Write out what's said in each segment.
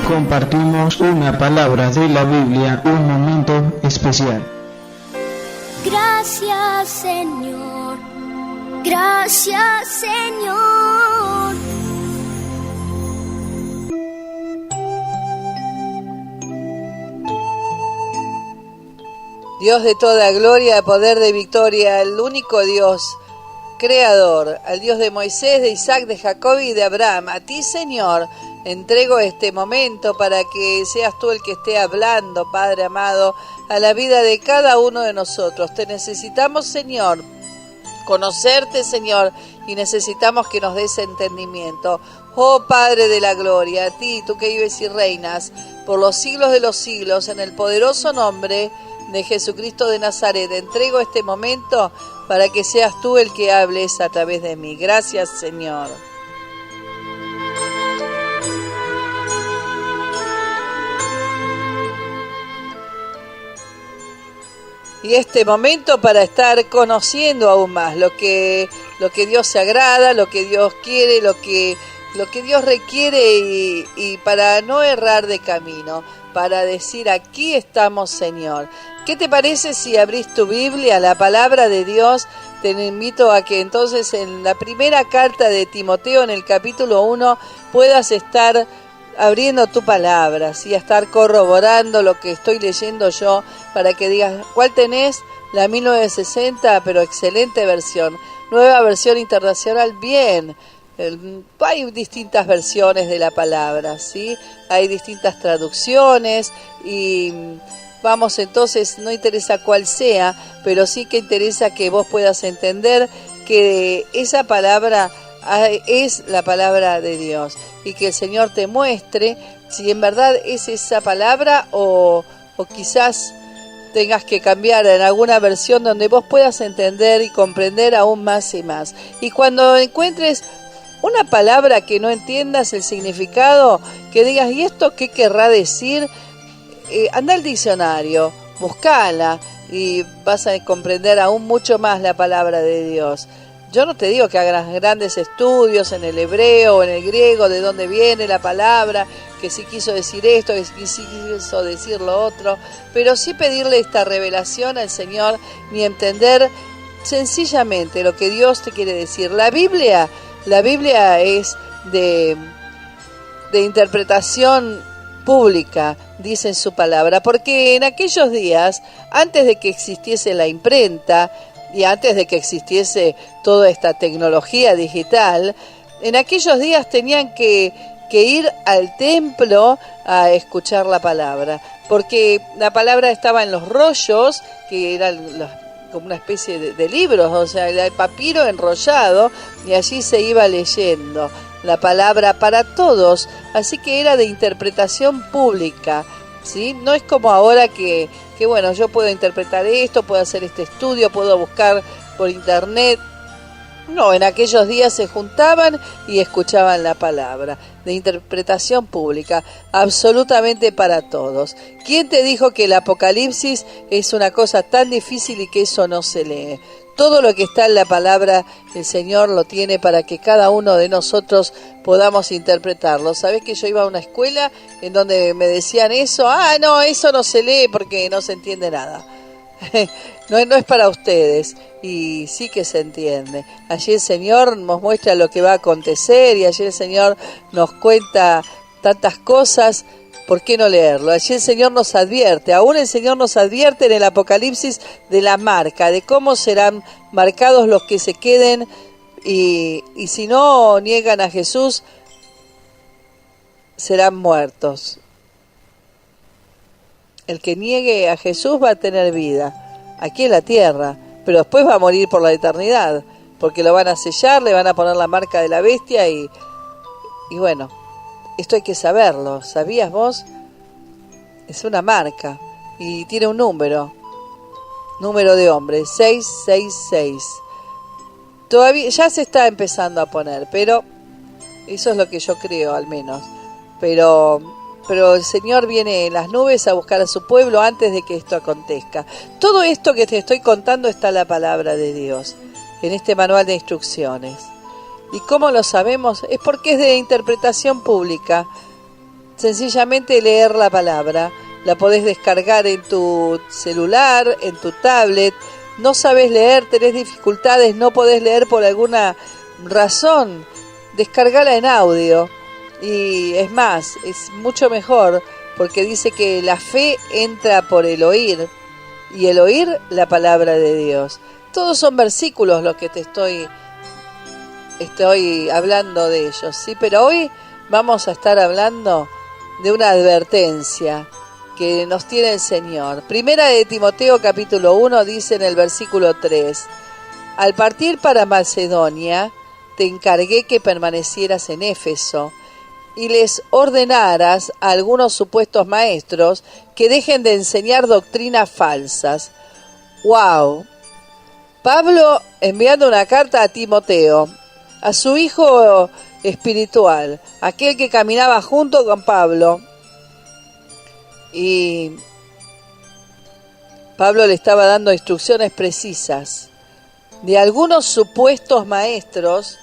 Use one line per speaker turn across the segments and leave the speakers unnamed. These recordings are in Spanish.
compartimos una palabra de la Biblia, un momento especial.
Gracias, Señor. Gracias, Señor.
Dios de toda gloria, de poder, de victoria, el único Dios, creador, al Dios de Moisés, de Isaac, de Jacob y de Abraham. A ti, Señor, entrego este momento para que seas tú el que esté hablando, Padre amado, a la vida de cada uno de nosotros. Te necesitamos, Señor, conocerte, Señor, y necesitamos que nos des entendimiento. Oh Padre de la gloria, a ti, tú que vives y reinas por los siglos de los siglos, en el poderoso nombre de Jesucristo de Nazaret, entrego este momento para que seas tú el que hables a través de mí. Gracias, Señor. Y este momento para estar conociendo aún más lo que Dios se agrada, lo que Dios quiere, lo que Dios requiere y para no errar de camino, para decir aquí estamos, Señor. ¿Qué te parece si abrís tu Biblia, la palabra de Dios? Te invito a que entonces en la primera carta de Timoteo, en el capítulo 1, puedas estar abriendo tu palabra, ¿sí? A estar corroborando lo que estoy leyendo yo, para que digas, ¿cuál tenés? La 1960, pero excelente versión. Nueva versión internacional, bien. Hay distintas versiones de la palabra, ¿sí? Hay distintas traducciones y vamos, entonces, no interesa cuál sea, pero sí que interesa que vos puedas entender que esa palabra es la palabra de Dios y que el Señor te muestre si en verdad es esa palabra o quizás tengas que cambiar en alguna versión donde vos puedas entender y comprender aún más y más. Y cuando encuentres una palabra que no entiendas el significado, que digas, ¿y esto qué querrá decir? Anda al diccionario, buscala y vas a comprender aún mucho más la palabra de Dios. Yo no te digo que hagas grandes estudios en el hebreo o en el griego, de dónde viene la palabra, que sí quiso decir esto, que sí quiso decir lo otro, pero sí pedirle esta revelación al Señor y entender sencillamente lo que Dios te quiere decir. La Biblia es de interpretación pública, dice en su palabra, porque en aquellos días, antes de que existiese la imprenta y antes de que existiese toda esta tecnología digital, en aquellos días tenían que ir al templo a escuchar la palabra, porque la palabra estaba en los rollos, que eran como una especie de libros, o sea, el papiro enrollado, y allí se iba leyendo la palabra para todos, así que era de interpretación pública, ¿sí? No es como ahora que bueno, yo puedo interpretar esto, puedo hacer este estudio, puedo buscar por internet. No, en aquellos días se juntaban y escuchaban la palabra, de interpretación pública, absolutamente para todos. ¿Quién te dijo que el Apocalipsis es una cosa tan difícil y que eso no se lee? Todo lo que está en la palabra, el Señor lo tiene para que cada uno de nosotros podamos interpretarlo. ¿Sabés que yo iba a una escuela en donde me decían eso? No, eso no se lee porque no se entiende nada. No es para ustedes, y sí que se entiende. Allí el Señor nos muestra lo que va a acontecer y allí el Señor nos cuenta tantas cosas. ¿Por qué no leerlo? Allí el Señor nos advierte, aún el Señor nos advierte en el Apocalipsis de la marca, de cómo serán marcados los que se queden y si no niegan a Jesús, serán muertos. El que niegue a Jesús va a tener vida aquí en la tierra, pero después va a morir por la eternidad, porque lo van a sellar, le van a poner la marca de la bestia y bueno, esto hay que saberlo. ¿Sabías vos? Es una marca y tiene un número de hombre, 666. Todavía ya se está empezando a poner, pero eso es lo que yo creo al menos. Pero el Señor viene en las nubes a buscar a su pueblo antes de que esto acontezca. Todo esto que te estoy contando está en la palabra de Dios, en este manual de instrucciones. ¿Y cómo lo sabemos? Es porque es de interpretación pública. sencillamente leer la palabra. La podés descargar en tu celular, en tu tablet. No sabés leer, tenés dificultades, no podés leer por alguna razón, descargala en audio. Y es más, es mucho mejor, porque dice que la fe entra por el oír, y el oír la palabra de Dios. Todos son versículos los que te estoy hablando de ellos, ¿sí? Pero hoy vamos a estar hablando de una advertencia que nos tiene el Señor. Primera de Timoteo capítulo 1 dice en el versículo 3: al partir para Macedonia, te encargué que permanecieras en Éfeso y les ordenaras a algunos supuestos maestros que dejen de enseñar doctrinas falsas. ¡Wow! Pablo enviando una carta a Timoteo, a su hijo espiritual, aquel que caminaba junto con Pablo. Y Pablo le estaba dando instrucciones precisas de algunos supuestos maestros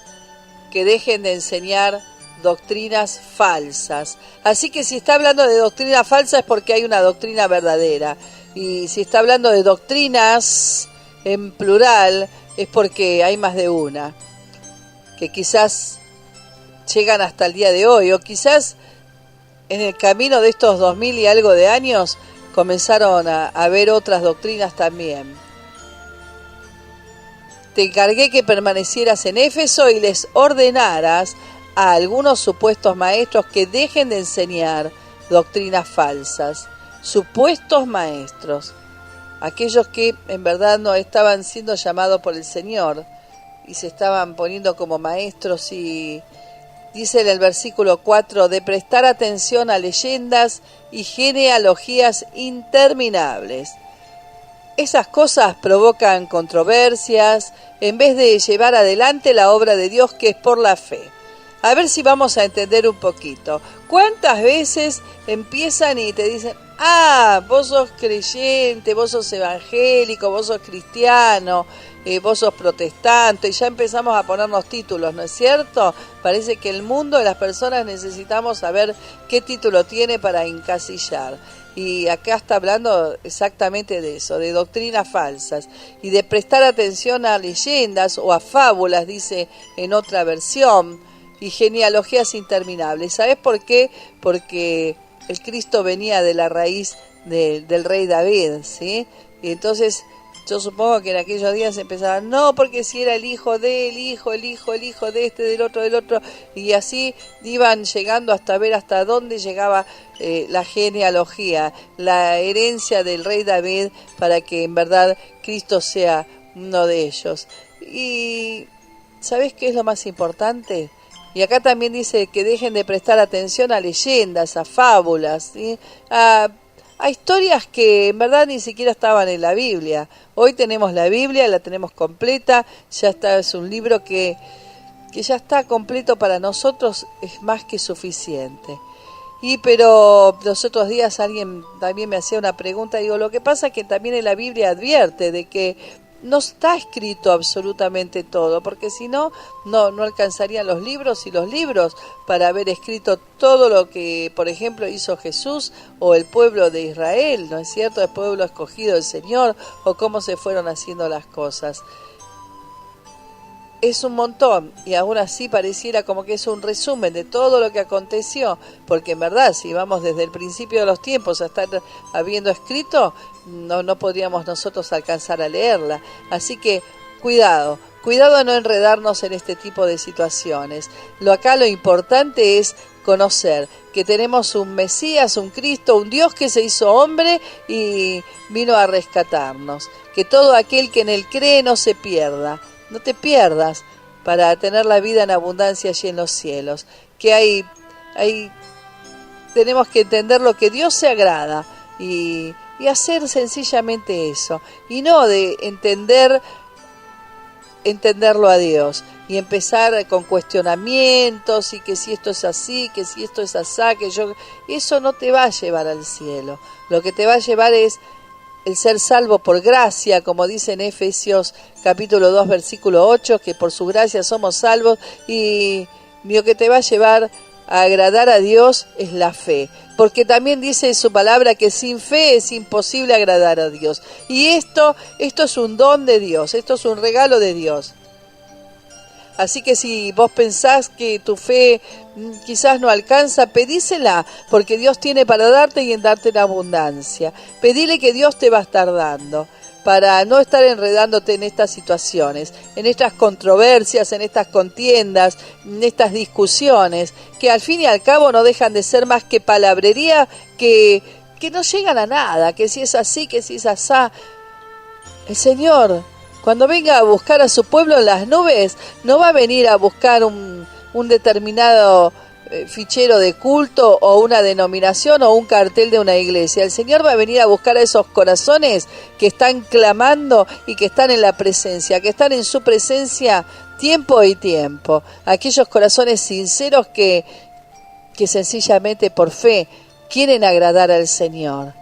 que dejen de enseñar doctrinas falsas. Así que si está hablando de doctrina falsa es porque hay una doctrina verdadera. Y si está hablando de doctrinas en plural es porque hay más de una, que quizás llegan hasta el día de hoy, o quizás en el camino de estos 2000 y algo de años comenzaron a haber otras doctrinas también. Te encargué que permanecieras en Éfeso y les ordenaras a algunos supuestos maestros que dejen de enseñar doctrinas falsas. Supuestos maestros, aquellos que en verdad no estaban siendo llamados por el Señor y se estaban poniendo como maestros. Y dice en el versículo 4, de prestar atención a leyendas y genealogías interminables. Esas cosas provocan controversias en vez de llevar adelante la obra de Dios, que es por la fe. A ver si vamos a entender un poquito. ¿Cuántas veces empiezan y te dicen: vos sos creyente, vos sos evangélico, vos sos cristiano, vos sos protestante? Y ya empezamos a ponernos títulos, ¿no es cierto? Parece que el mundo de las personas necesitamos saber qué título tiene para encasillar. Y acá está hablando exactamente de eso, de doctrinas falsas y de prestar atención a leyendas o a fábulas, dice en otra versión, y genealogías interminables. ¿Sabes por qué? Porque el Cristo venía de la raíz del rey David, ¿sí? Y entonces yo supongo que en aquellos días empezaban, no, porque si era el hijo de, el hijo de este, del otro, y así iban llegando hasta ver hasta dónde llegaba la genealogía, la herencia del rey David, para que en verdad Cristo sea uno de ellos. Y ¿sabes qué es lo más importante? Y acá también dice que dejen de prestar atención a leyendas, a fábulas, ¿sí? A historias que en verdad ni siquiera estaban en la Biblia. Hoy tenemos la Biblia, la tenemos completa, ya está, es un libro que ya está completo para nosotros, es más que suficiente. Pero los otros días alguien también me hacía una pregunta, digo, lo que pasa es que también en la Biblia advierte de que no está escrito absolutamente todo, porque si no, no alcanzarían los libros para haber escrito todo lo que, por ejemplo, hizo Jesús o el pueblo de Israel, ¿no es cierto? El pueblo escogido del Señor, o cómo se fueron haciendo las cosas. Es un montón, y aún así pareciera como que es un resumen de todo lo que aconteció, porque en verdad, si vamos desde el principio de los tiempos a estar habiendo escrito, no podríamos nosotros alcanzar a leerla. Así que cuidado a no enredarnos en este tipo de situaciones. Lo importante es conocer que tenemos un Mesías, un Cristo, un Dios que se hizo hombre y vino a rescatarnos. Que todo aquel que en él cree no se pierda. No te pierdas para tener la vida en abundancia allí en los cielos. Que tenemos que entender lo que Dios se agrada y hacer sencillamente eso. Y no de entenderlo a Dios y empezar con cuestionamientos y que si esto es así, que si esto es asá, eso no te va a llevar al cielo. Lo que te va a llevar es el ser salvo por gracia, como dice en Efesios capítulo 2, versículo 8, que por su gracia somos salvos, y lo que te va a llevar agradar a Dios es la fe. Porque también dice en su palabra que sin fe es imposible agradar a Dios. Y esto es un don de Dios, esto es un regalo de Dios. Así que si vos pensás que tu fe quizás no alcanza, pedísela, porque Dios tiene para darte y en darte en abundancia. Pedile que Dios te va a estar dando, para no estar enredándote en estas situaciones, en estas controversias, en estas contiendas, en estas discusiones, que al fin y al cabo no dejan de ser más que palabrería, que no llegan a nada, que si es así, que si es asá. El Señor, cuando venga a buscar a su pueblo en las nubes, no va a venir a buscar un determinado fichero de culto o una denominación o un cartel de una iglesia. El Señor va a venir a buscar a esos corazones que están clamando y que están en la presencia, que están en su presencia tiempo y tiempo. Aquellos corazones sinceros que sencillamente por fe quieren agradar al Señor.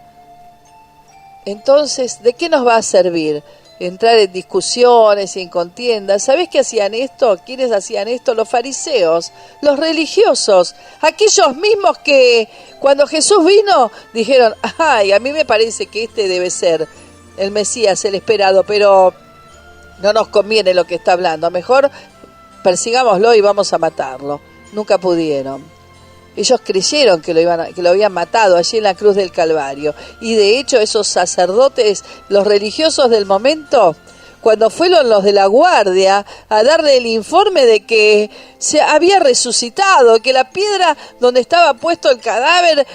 Entonces, ¿de qué nos va a servir entrar en discusiones y en contiendas? ¿Sabés qué hacían esto? ¿Quiénes hacían esto? Los fariseos, los religiosos, aquellos mismos que cuando Jesús vino dijeron: ay, a mí me parece que este debe ser el Mesías, el esperado, pero no nos conviene lo que está hablando, mejor persigámoslo y vamos a matarlo. Nunca pudieron. Ellos creyeron que lo habían matado allí en la cruz del Calvario. Y de hecho esos sacerdotes, los religiosos del momento, cuando fueron los de la guardia a darle el informe de que se había resucitado, que la piedra donde estaba puesto el cadáver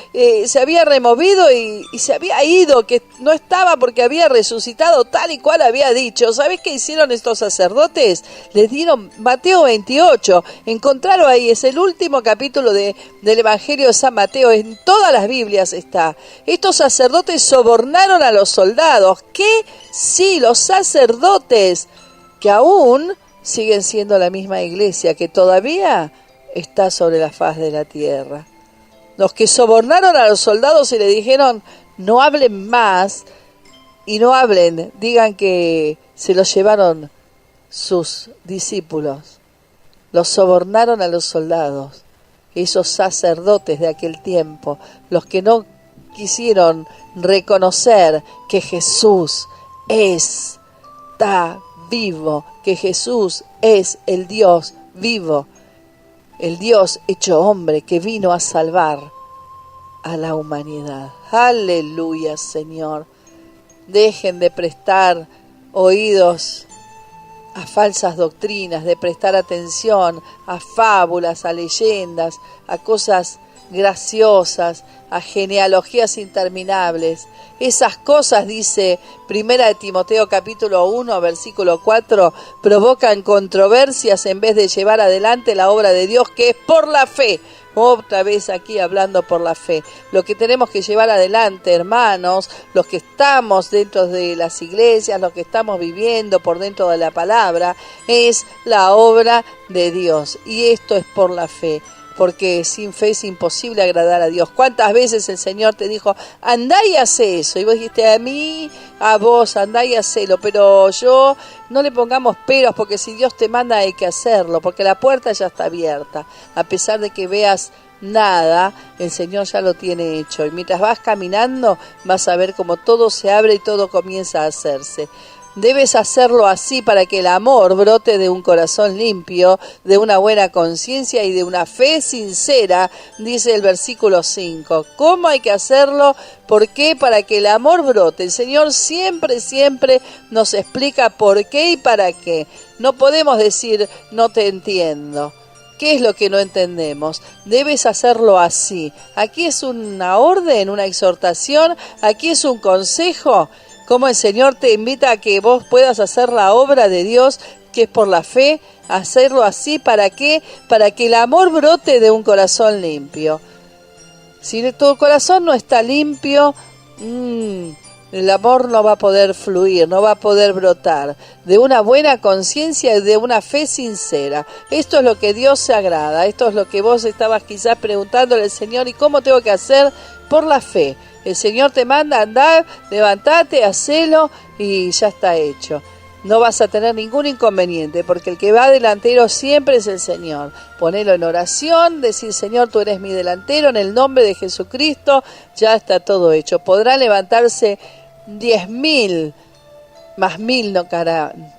se había removido y se había ido, que no estaba porque había resucitado tal y cual había dicho. ¿Sabés qué hicieron estos sacerdotes? Les dieron Mateo 28, encontraron ahí, es el último capítulo del Evangelio de San Mateo, en todas las Biblias está. Estos sacerdotes sobornaron a los soldados. ¿Qué? Sí, los sacerdotes, que aún siguen siendo la misma iglesia, que todavía está sobre la faz de la tierra. Los que sobornaron a los soldados y le dijeron: no hablen más y no hablen, digan que se los llevaron sus discípulos. Los sobornaron a los soldados, esos sacerdotes de aquel tiempo, los que no quisieron reconocer que Jesús está vivo, que Jesús es el Dios vivo, el Dios hecho hombre que vino a salvar a la humanidad. Aleluya, Señor. Dejen de prestar oídos a falsas doctrinas, de prestar atención a fábulas, a leyendas, a cosas graciosas, a genealogías interminables. Esas cosas, dice 1 Timoteo capítulo 1, versículo 4, provocan controversias en vez de llevar adelante la obra de Dios, que es por la fe. Otra vez aquí hablando por la fe. Lo que tenemos que llevar adelante, hermanos, los que estamos dentro de las iglesias, los que estamos viviendo por dentro de la palabra, es la obra de Dios. Y esto es por la fe, porque sin fe es imposible agradar a Dios. ¿Cuántas veces el Señor te dijo: andá y hacé eso? Y vos dijiste: a mí, a vos, andá y hacelo. Pero yo, no le pongamos peros, porque si Dios te manda hay que hacerlo, porque la puerta ya está abierta. A pesar de que veas nada, el Señor ya lo tiene hecho. Y mientras vas caminando, vas a ver cómo todo se abre y todo comienza a hacerse. Debes hacerlo así para que el amor brote de un corazón limpio, de una buena conciencia y de una fe sincera, dice el versículo 5. ¿Cómo hay que hacerlo? ¿Por qué? Para que el amor brote. El Señor siempre nos explica por qué y para qué. No podemos decir: no te entiendo. ¿Qué es lo que no entendemos? Debes hacerlo así. Aquí es una orden, una exhortación, aquí es un consejo. Cómo el Señor te invita a que vos puedas hacer la obra de Dios, que es por la fe, hacerlo así. ¿Para qué? Para que el amor brote de un corazón limpio. Si tu corazón no está limpio, el amor no va a poder fluir, no va a poder brotar. De una buena conciencia y de una fe sincera. Esto es lo que Dios se agrada. Esto es lo que vos estabas quizás preguntándole al Señor: ¿y cómo tengo que hacer? Por la fe. El Señor te manda: andar, levantate, hacelo y ya está hecho. no vas a tener ningún inconveniente, porque el que va delantero siempre es el Señor. Ponelo en oración, decir: Señor, tú eres mi delantero, en el nombre de Jesucristo ya está todo hecho. Podrá levantarse 10.000, más 1.000 no caerán.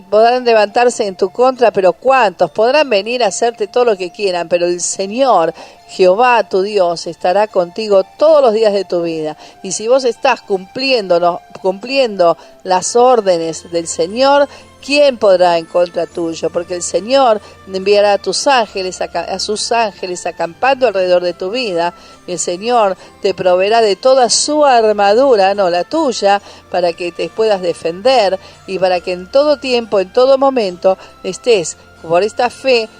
Podrán levantarse en tu contra, pero ¿cuántos? Podrán venir a hacerte todo lo que quieran, pero el Señor, Jehová tu Dios, estará contigo todos los días de tu vida. Y si vos estás cumpliendo las órdenes del Señor, ¿quién podrá en contra tuyo? Porque el Señor enviará a sus ángeles acampando alrededor de tu vida. Y el Señor te proveerá de toda su armadura, no la tuya, para que te puedas defender y para que en todo tiempo, en todo momento, estés por esta fe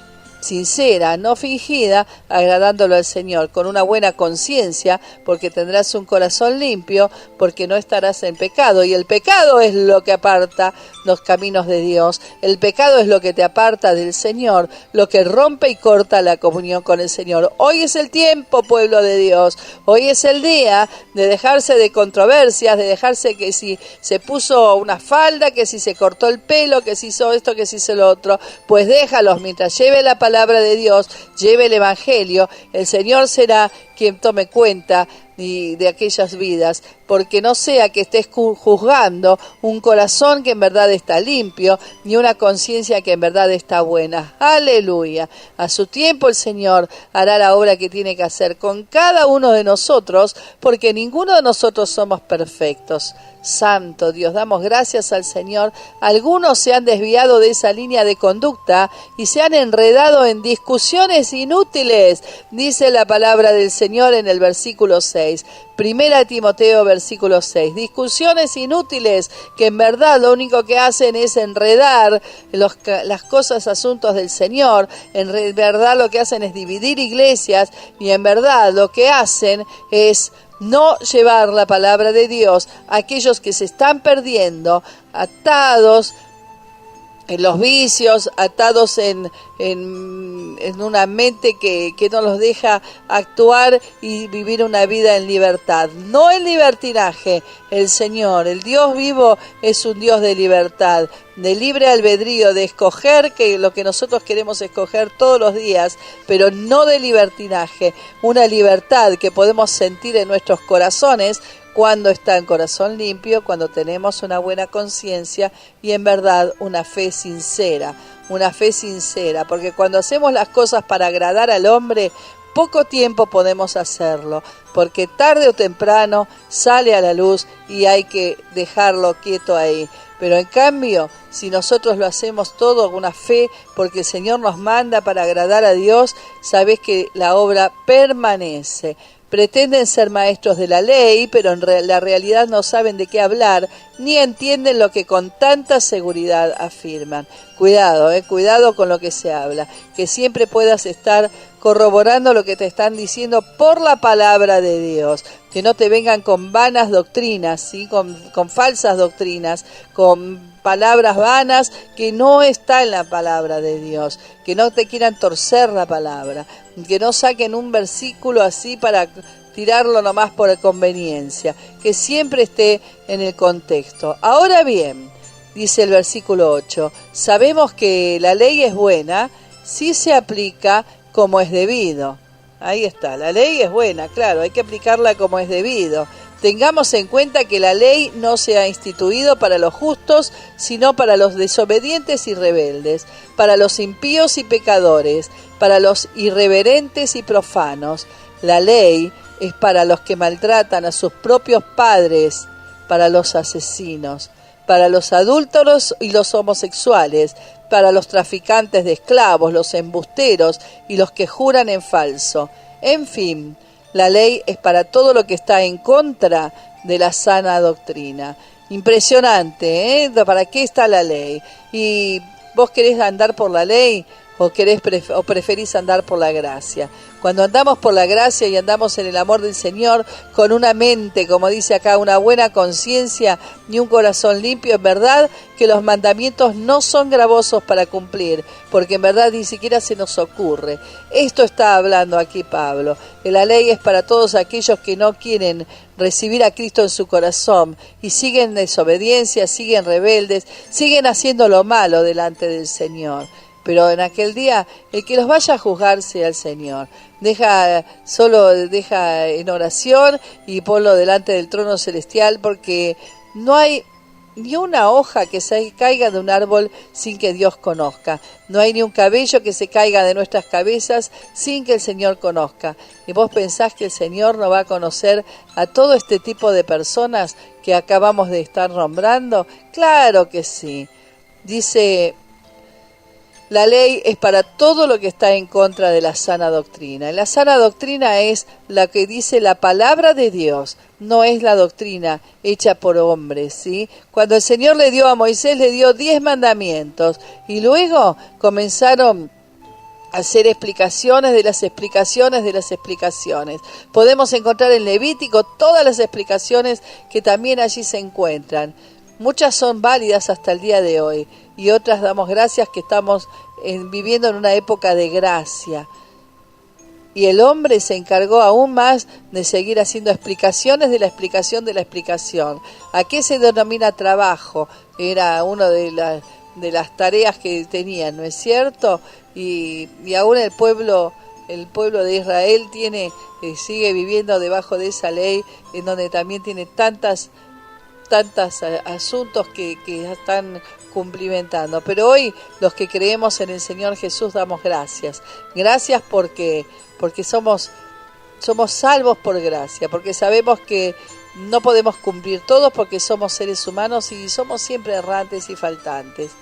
sincera, no fingida, agradándolo al Señor, con una buena conciencia, porque tendrás un corazón limpio, porque no estarás en pecado. Y el pecado es lo que aparta los caminos de Dios. El pecado es lo que te aparta del Señor, lo que rompe y corta la comunión con el Señor. Hoy es el tiempo, pueblo de Dios. Hoy es el día de dejarse de controversias, de dejarse que si se puso una falda, que si se cortó el pelo, que si hizo esto, que si hizo lo otro. Pues déjalos mientras lleve la palabra de Dios, lleve el Evangelio. El Señor será quien tome cuenta de aquellas vidas, porque no sea que estés juzgando un corazón que en verdad está limpio, ni una conciencia que en verdad está buena. Aleluya. A su tiempo el Señor hará la obra que tiene que hacer con cada uno de nosotros, porque ninguno de nosotros somos perfectos. Santo Dios, damos gracias al Señor. Algunos se han desviado de esa línea de conducta y se han enredado en discusiones inútiles, dice la palabra del Señor en el versículo 6. Primera Timoteo versículo 6. Discusiones inútiles que en verdad lo único que hacen es enredar las cosas, asuntos del Señor. En verdad lo que hacen es dividir iglesias y en verdad lo que hacen es no llevar la palabra de Dios a aquellos que se están perdiendo, atados en los vicios, atados en una mente que no los deja actuar y vivir una vida en libertad, no en libertinaje. El Señor, el Dios vivo, es un Dios de libertad, de libre albedrío, de escoger que lo que nosotros queremos escoger todos los días, pero no de libertinaje, una libertad que podemos sentir en nuestros corazones cuando está en corazón limpio, cuando tenemos una buena conciencia y en verdad una fe sincera, porque cuando hacemos las cosas para agradar al hombre, poco tiempo podemos hacerlo, porque tarde o temprano sale a la luz y hay que dejarlo quieto ahí. Pero en cambio, si nosotros lo hacemos todo con una fe, porque el Señor nos manda para agradar a Dios, sabés que la obra permanece. Pretenden ser maestros de la ley, pero en la realidad no saben de qué hablar, ni entienden lo que con tanta seguridad afirman. Cuidado, cuidado con lo que se habla, que siempre puedas estar corroborando lo que te están diciendo por la palabra de Dios, que no te vengan con vanas doctrinas, ¿sí? con falsas doctrinas, con palabras vanas que no está en la palabra de Dios, que no te quieran torcer la palabra, que no saquen un versículo así para tirarlo nomás por conveniencia, que siempre esté en el contexto. Ahora bien, dice el versículo 8, sabemos que la ley es buena si se aplica como es debido. Ahí está, la ley es buena, claro, hay que aplicarla como es debido. Tengamos en cuenta que la ley no se ha instituido para los justos, sino para los desobedientes y rebeldes, para los impíos y pecadores, para los irreverentes y profanos. La ley es para los que maltratan a sus propios padres, para los asesinos, para los adúlteros y los homosexuales, para los traficantes de esclavos, los embusteros y los que juran en falso. En fin, la ley es para todo lo que está en contra de la sana doctrina. Impresionante, ¿eh? ¿Para qué está la ley? Y vos querés andar por la ley, o preferís andar por la gracia? Cuando andamos por la gracia y andamos en el amor del Señor, con una mente, como dice acá, una buena conciencia y un corazón limpio, en verdad que los mandamientos no son gravosos para cumplir, porque en verdad ni siquiera se nos ocurre. Esto está hablando aquí Pablo. La ley es para todos aquellos que no quieren recibir a Cristo en su corazón y siguen desobediencia, siguen rebeldes, siguen haciendo lo malo delante del Señor. Pero en aquel día, el que los vaya a juzgar sea el Señor. Deja en oración y ponlo delante del trono celestial, porque no hay ni una hoja que se caiga de un árbol sin que Dios conozca. No hay ni un cabello que se caiga de nuestras cabezas sin que el Señor conozca. ¿Y vos pensás que el Señor no va a conocer a todo este tipo de personas que acabamos de estar nombrando? Claro que sí. Dice: la ley es para todo lo que está en contra de la sana doctrina. La sana doctrina es la que dice la palabra de Dios, no es la doctrina hecha por hombres, ¿sí? Cuando el Señor le dio a Moisés, le dio 10 mandamientos y luego comenzaron a hacer explicaciones de las explicaciones de las explicaciones. Podemos encontrar en Levítico todas las explicaciones que también allí se encuentran. Muchas son válidas hasta el día de hoy y otras damos gracias que estamos viviendo en una época de gracia. Y el hombre se encargó aún más de seguir haciendo explicaciones de la explicación de la explicación. ¿A qué se denomina trabajo? Era una de las tareas que tenían, ¿no es cierto? Y aún el pueblo de Israel sigue viviendo debajo de esa ley, en donde también tiene tantos asuntos que están cumplimentando. Pero hoy los que creemos en el Señor Jesús damos gracias. Gracias porque somos salvos por gracia, porque sabemos que no podemos cumplir todo porque somos seres humanos y somos siempre errantes y faltantes.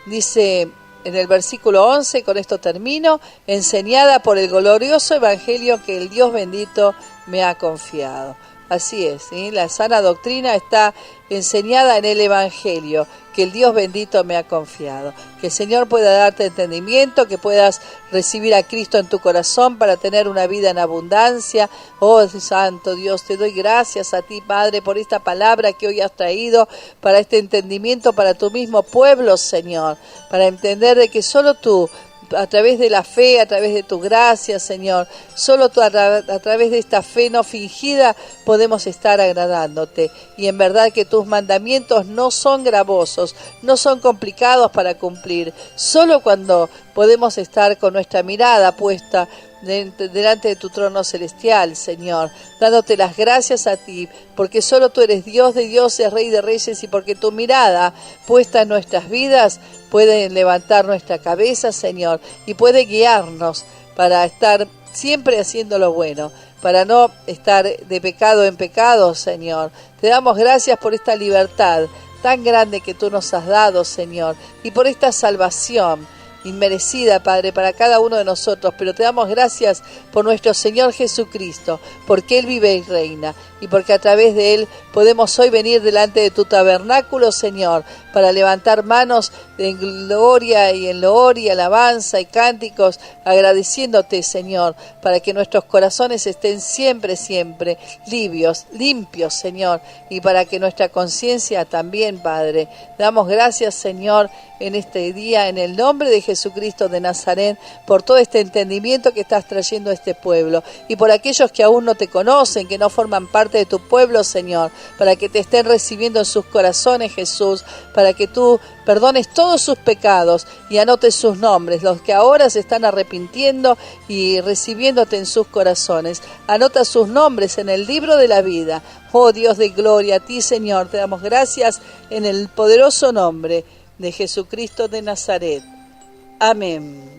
Dice en el versículo 11, con esto termino: enseñada por el glorioso evangelio que el Dios bendito me ha confiado. Así es, ¿sí? La sana doctrina está enseñada en el Evangelio que el Dios bendito me ha confiado. Que el Señor pueda darte entendimiento, que puedas recibir a Cristo en tu corazón para tener una vida en abundancia. Oh, Santo Dios, te doy gracias a ti, Padre, por esta palabra que hoy has traído, para este entendimiento para tu mismo pueblo, Señor, para entender de que solo tú, a través de la fe, a través de tu gracia, Señor, solo tú, a través de esta fe no fingida podemos estar agradándote. Y en verdad que tus mandamientos no son gravosos, no son complicados para cumplir. Solo cuando podemos estar con nuestra mirada puesta delante de tu trono celestial, Señor, dándote las gracias a ti, porque solo tú eres Dios de dioses, Rey de reyes, y porque tu mirada puesta en nuestras vidas puede levantar nuestra cabeza, Señor, y puede guiarnos para estar siempre haciendo lo bueno, para no estar de pecado en pecado, Señor. Te damos gracias por esta libertad tan grande que tú nos has dado, Señor, y por esta salvación inmerecida, Padre, para cada uno de nosotros, pero te damos gracias por nuestro Señor Jesucristo, porque Él vive y reina, y porque a través de Él podemos hoy venir delante de tu tabernáculo, Señor, para levantar manos en gloria y en loor y alabanza y cánticos, agradeciéndote, Señor, para que nuestros corazones estén siempre, siempre limpios, Señor, y para que nuestra conciencia también, Padre. Damos gracias, Señor, en este día, en el nombre de Jesucristo de Nazaret, por todo este entendimiento que estás trayendo a este pueblo, y por aquellos que aún no te conocen, que no forman parte de tu pueblo, Señor, para que te estén recibiendo en sus corazones, Jesús, para que tú perdones todos sus pecados y anotes sus nombres, los que ahora se están arrepintiendo y recibiéndote en sus corazones. Anota sus nombres en el libro de la vida. Oh Dios de gloria, a ti, Señor, te damos gracias en el poderoso nombre de Jesucristo de Nazaret. Amén.